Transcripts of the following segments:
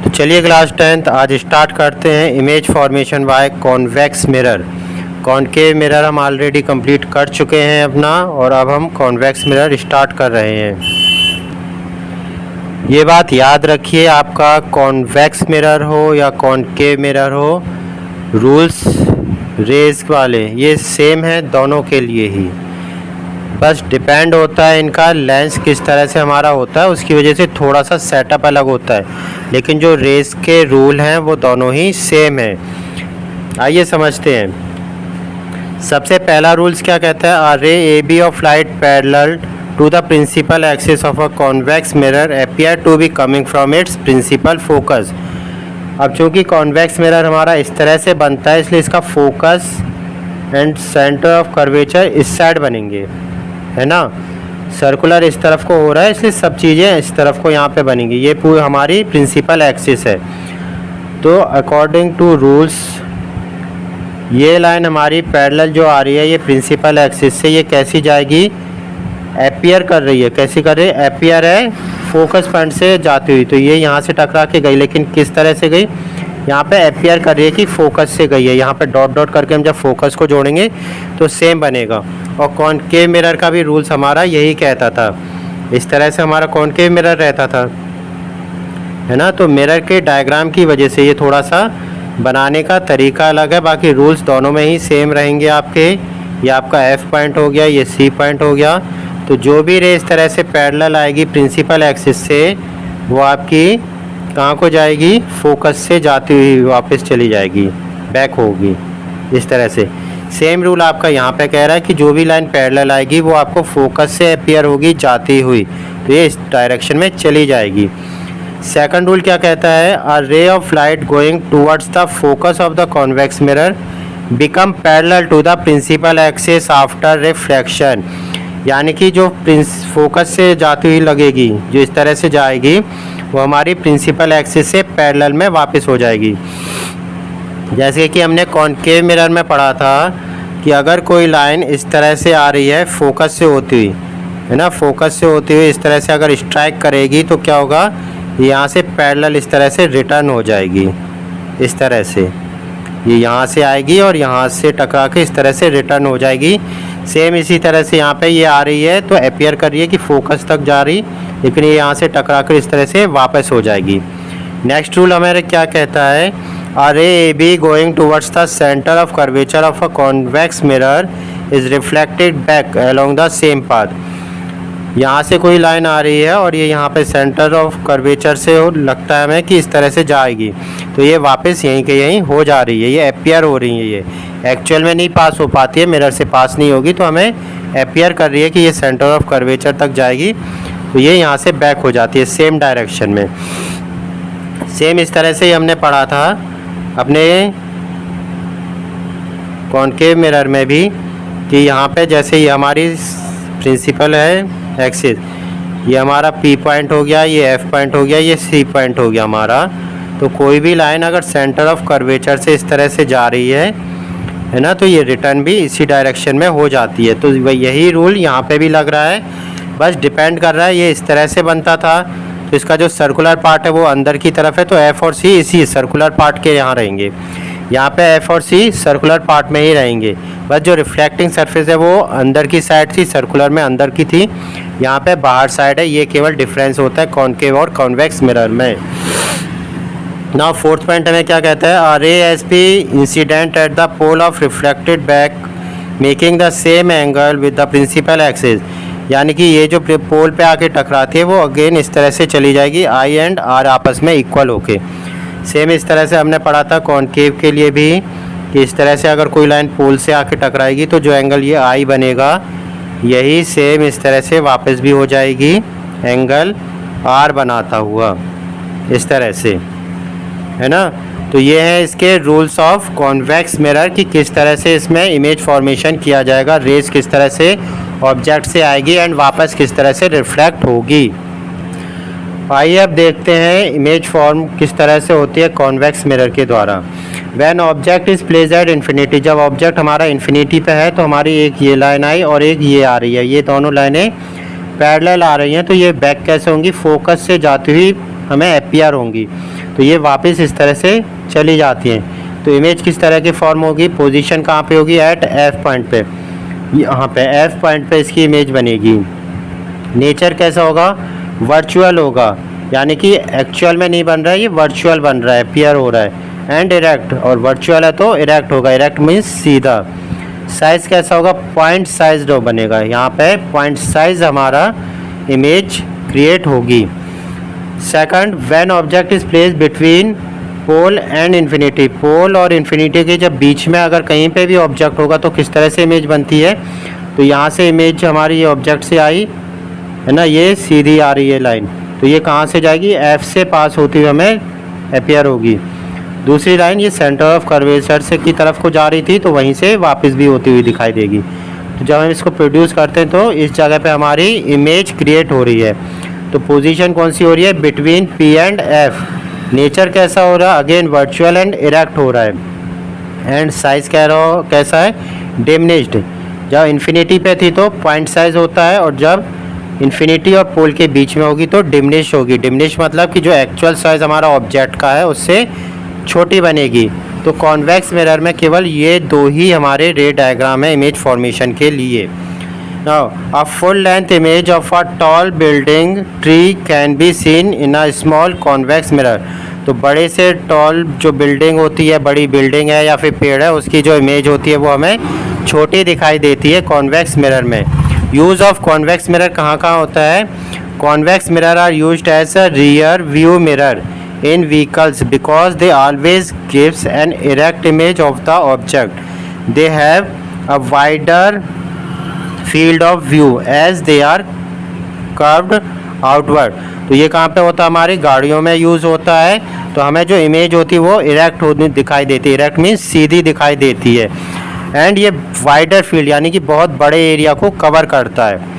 तो चलिए class 10th आज स्टार्ट करते हैं image formation by convex mirror. Concave mirror हम ऑलरेडी कंप्लीट कर चुके हैं अपना, और अब हम कॉन्वेक्स मिरर स्टार्ट कर रहे हैं। ये बात याद रखिए, आपका कॉन्वेक्स मिरर हो या कॉनकेव मिरर हो, रूल्स रेज वाले ये सेम है दोनों के लिए ही, बस डिपेंड होता है इनका लेंस किस तरह से हमारा होता है, उसकी वजह से थोड़ा सा सेटअप अलग होता है, लेकिन जो रेस के रूल हैं वो दोनों ही सेम है। आइए समझते हैं। सबसे पहला रूल्स क्या कहता है, a ray A B of light parallel to the principal axis of a convex mirror appear to be coming from its principal focus. अब चूँकि कॉन्वेक्स मिरर हमारा इस तरह से बनता है, इसलिए इसका focus and centre of curvature इस साइड बनेंगे, है ना। सर्कुलर इस तरफ को हो रहा है, इसलिए सब चीज़ें इस तरफ को यहाँ पे बनेंगी। ये पूरी हमारी प्रिंसिपल एक्सिस है। तो अकॉर्डिंग टू रूल्स ये लाइन हमारी पैरेलल जो आ रही है ये प्रिंसिपल एक्सिस से, ये कैसी जाएगी, अपीयर कर रही है। कैसी कर रही है, अपीयर है फोकस पॉइंट से जाती हुई। तो ये यहाँ से टकरा के गई, लेकिन किस तरह से गई, यहाँ पे अपीयर कर रही है कि फोकस से गई है। यहाँ पे डॉट डॉट करके हम जब फोकस को जोड़ेंगे तो सेम बनेगा। और कॉनकेव मिरर का भी रूल्स हमारा यही कहता था, इस तरह से हमारा कॉनकेव मिरर रहता था, है ना। तो मिरर के डायग्राम की वजह से ये थोड़ा सा बनाने का तरीका अलग है, बाकी रूल्स दोनों में ही सेम रहेंगे आपके। ये आपका F पॉइंट हो गया, ये C पॉइंट हो गया। तो जो भी रे इस तरह से पैरेलल आएगी प्रिंसिपल एक्सिस से, वो आपकी कहाँ को जाएगी, फोकस से जाती हुई वापस चली जाएगी, बैक होगी इस तरह से। सेम रूल आपका यहाँ पे कह रहा है कि जो भी लाइन पैरेलल आएगी वो आपको फोकस से अपीयर होगी जाती हुई, तो ये इस डायरेक्शन में चली जाएगी। सेकंड रूल क्या कहता है, a ray of light going towards the focus of the convex mirror become parallel to the principal axis after reflection. यानी कि जो फोकस से जाती हुई लगेगी, जो इस तरह से जाएगी, वो हमारी प्रिंसिपल एक्सिस से पैरेलल में वापस हो जाएगी। जैसे कि हमने कॉनकेव मिरर में पढ़ा था कि अगर कोई लाइन इस तरह से आ रही है फोकस से होती हुई, है ना, फोकस से होती हुई इस तरह से अगर स्ट्राइक करेगी तो क्या होगा, यहाँ से पैरेलल इस तरह से रिटर्न हो जाएगी। इस तरह से ये यहाँ से आएगी और यहाँ से टकरा के इस तरह से रिटर्न हो जाएगी। सेम इसी तरह से यहाँ पे ये आ रही है तो अपीयर कर रही है कि फोकस तक जा रही, लेकिन ये यहाँ से टकरा कर इस तरह से वापस हो जाएगी। नेक्स्ट रूल हमारे क्या कहता है, a ray A be going towards the centre of curvature of a convex mirror is reflected back along the same path. यहाँ से कोई लाइन आ रही है और ये यहाँ पे सेंटर ऑफ कर्वेचर से लगता है हमें कि इस तरह से जाएगी, तो ये वापस यहीं के यहीं हो जा रही है, ये अपीयर हो रही है। ये एक्चुअल में नहीं पास हो पाती है, मिरर से पास नहीं होगी, तो हमें अपीयर कर रही है कि ये सेंटर ऑफ कर्वेचर तक जाएगी, तो ये यहाँ से बैक हो जाती है सेम डायरेक्शन में। सेम इस तरह से ही हमने पढ़ा था अपने कॉनकेव मिरर में भी कि यहाँ पे जैसे ये हमारी प्रिंसिपल है एक्सिस, ये हमारा P पॉइंट हो गया, ये F पॉइंट हो गया, ये C पॉइंट हो गया हमारा। तो कोई भी लाइन अगर सेंटर ऑफ कर्वेचर से इस तरह से जा रही है ना, तो ये रिटर्न भी इसी डायरेक्शन में हो जाती है। तो यही रूल यहाँ पे भी लग रहा है, बस डिपेंड कर रहा है। ये इस तरह से बनता था तो इसका जो सर्कुलर पार्ट है वो अंदर की तरफ है, तो F और C इसी सर्कुलर पार्ट के यहाँ रहेंगे। यहाँ पे F और C सर्कुलर पार्ट में ही रहेंगे, बस जो रिफ्लेक्टिंग सरफेस है वो अंदर की साइड थी, सर्कुलर में अंदर की थी, यहाँ पे बाहर साइड है। ये केवल डिफरेंस होता है कॉनकेव और कॉन्वेक्स मिरर में। नाउ फोर्थ पॉइंट हमें क्या कहता है, a ray as be incident at the pole of reflected back making the same angle with the principal axis. यानी कि ये जो पोल पे आके टकराती है वो अगेन इस तरह से चली जाएगी, I एंड R आपस में इक्वल होके। सेम इस तरह से हमने पढ़ा था कॉनकेव के लिए भी कि इस तरह से अगर कोई लाइन पोल से आके टकराएगी तो जो एंगल ये I बनेगा, यही सेम इस तरह से वापस भी हो जाएगी एंगल R बनाता हुआ, इस तरह से, है ना। तो ये है इसके रूल्स ऑफ कॉन्वेक्स मिरर कि किस तरह से इसमें इमेज फॉर्मेशन किया जाएगा, रेज किस तरह से ऑब्जेक्ट से आएगी एंड वापस किस तरह से रिफ्लेक्ट होगी। आइए अब देखते हैं इमेज फॉर्म किस तरह से होती है कॉन्वेक्स मिरर के द्वारा। When object is placed at infinity, जब ऑब्जेक्ट हमारा इन्फिनिटी पे है तो हमारी एक ये लाइन आई और एक ये आ रही है, ये दोनों लाइनें पैरेलल आ रही हैं, तो ये बैक कैसे होंगी, फोकस से जाती हुई हमें अपीयर होंगी। तो ये वापस इस तरह से चली जाती हैं। तो इमेज किस तरह की फॉर्म होगी, पोजीशन कहाँ पे होगी, एट एफ पॉइंट पे, यहाँ पे एफ पॉइंट पे इसकी इमेज बनेगी। नेचर कैसा होगा, वर्चुअल होगा, यानी कि एक्चुअल में नहीं बन रहा है, ये वर्चुअल बन रहा है, अपीयर हो रहा है। एंड इरेक्ट, और वर्चुअल है तो इरेक्ट होगा, इरेक्ट मीन्स सीधा। साइज़ कैसा होगा, पॉइंट साइज बनेगा, यहाँ पे पॉइंट साइज हमारा इमेज क्रिएट होगी। Second, when object is place between pole and infinity, pole और इन्फिनिटी के जब बीच में अगर कहीं पे भी ऑब्जेक्ट होगा तो किस तरह से इमेज बनती है। तो यहाँ से इमेज हमारी ये ऑब्जेक्ट से आई है ना, ये सीधी आ रही है लाइन, तो ये कहाँ से जाएगी, एफ से पास होती हुई हमें अपीयर होगी। दूसरी लाइन ये सेंटर ऑफ कर्वेचर से की तरफ को जा रही थी, तो वहीं से वापस भी होती हुई दिखाई देगी। तो जब हम इसको प्रोड्यूस करते हैं तो इस जगह पे हमारी इमेज क्रिएट हो रही है। तो पोजीशन कौन सी हो रही है, between P and F. Nature कैसा हो रहा है, अगेन वर्चुअल एंड इरेक्ट हो रहा है। एंड साइज़ कैसा है, डिमिनिश्ड। जब इन्फिनिटी पे थी तो पॉइंट साइज होता है, और जब इन्फिनिटी और पोल के बीच में होगी तो डिमिनिश होगी। डिमिनिश मतलब कि जो एक्चुअल साइज़ हमारा ऑब्जेक्ट का है उससे छोटी बनेगी। तो कॉन्वेक्स मिरर में केवल ये दो ही हमारे रे डायग्राम है इमेज फॉर्मेशन के लिए। Now a full length image of a tall building tree can be seen in a small convex mirror. तो बड़े से टॉल जो बिल्डिंग होती है, बड़ी बिल्डिंग है या फिर पेड़ है, उसकी जो इमेज होती है वो हमें छोटी दिखाई देती है कॉन्वेक्स मिरर में। यूज़ ऑफ कॉन्वेक्स मिरर कहाँ कहाँ होता है, convex mirror are used as a rear view mirror in vehicles because they always gives an erect image of the object. They have a wider field of view as they are curved outward. तो ये कहाँ पे होता है, हमारी गाड़ियों में use होता है। तो हमें जो इमेज होती है वो इरेक्ट होती दिखाई देती है, इरेक्ट मीन्स सीधी दिखाई देती है। एंड ये वाइडर फील्ड यानी कि बहुत बड़े एरिया को कवर करता है।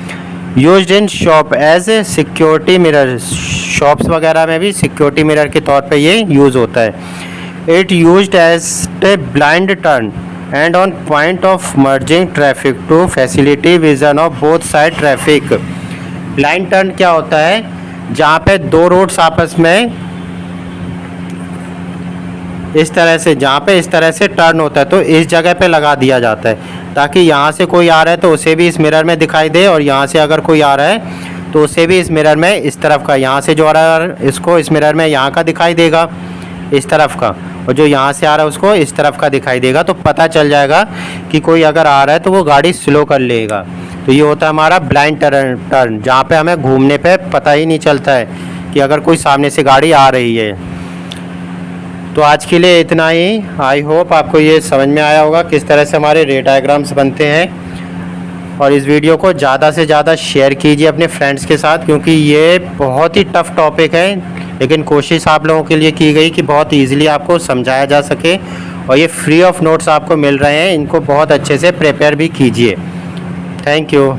Used in shop as a security mirror, shops वगैरह में भी सिक्योरिटी मिरर के तौर पे ये यूज़ होता है। It used as a blind turn and on point of merging traffic to facility vision of both side traffic. Blind turn क्या होता है, जहाँ पे दो रोड्स आपस में इस तरह से, जहाँ पे इस तरह से टर्न होता है तो इस जगह पे लगा दिया जाता है ताकि यहाँ से कोई आ रहा है तो उसे भी इस मिरर में दिखाई दे, और यहाँ से अगर कोई आ रहा है तो उसे भी इस मिरर में इस तरफ का, यहाँ से जो आ रहा है इसको इस मिरर में यहाँ का दिखाई देगा इस तरफ का, और जो यहाँ से आ रहा है उसको इस तरफ का दिखाई देगा। तो पता चल जाएगा कि कोई अगर आ रहा है तो वो गाड़ी स्लो कर लेगा। तो ये होता है हमारा ब्लाइंड टर्न, जहाँ पे हमें घूमने पे पता ही नहीं चलता है कि अगर कोई सामने से गाड़ी आ रही है। तो आज के लिए इतना ही। आई होप आपको ये समझ में आया होगा किस तरह से हमारे रे डायग्राम्स बनते हैं। और इस वीडियो को ज़्यादा से ज़्यादा शेयर कीजिए अपने फ्रेंड्स के साथ, क्योंकि ये बहुत ही टफ़ टॉपिक है, लेकिन कोशिश आप लोगों के लिए की गई कि बहुत ईजिली आपको समझाया जा सके। और ये फ्री ऑफ नोट्स आपको मिल रहे हैं, इनको बहुत अच्छे से प्रिपेयर भी कीजिए। Thank you.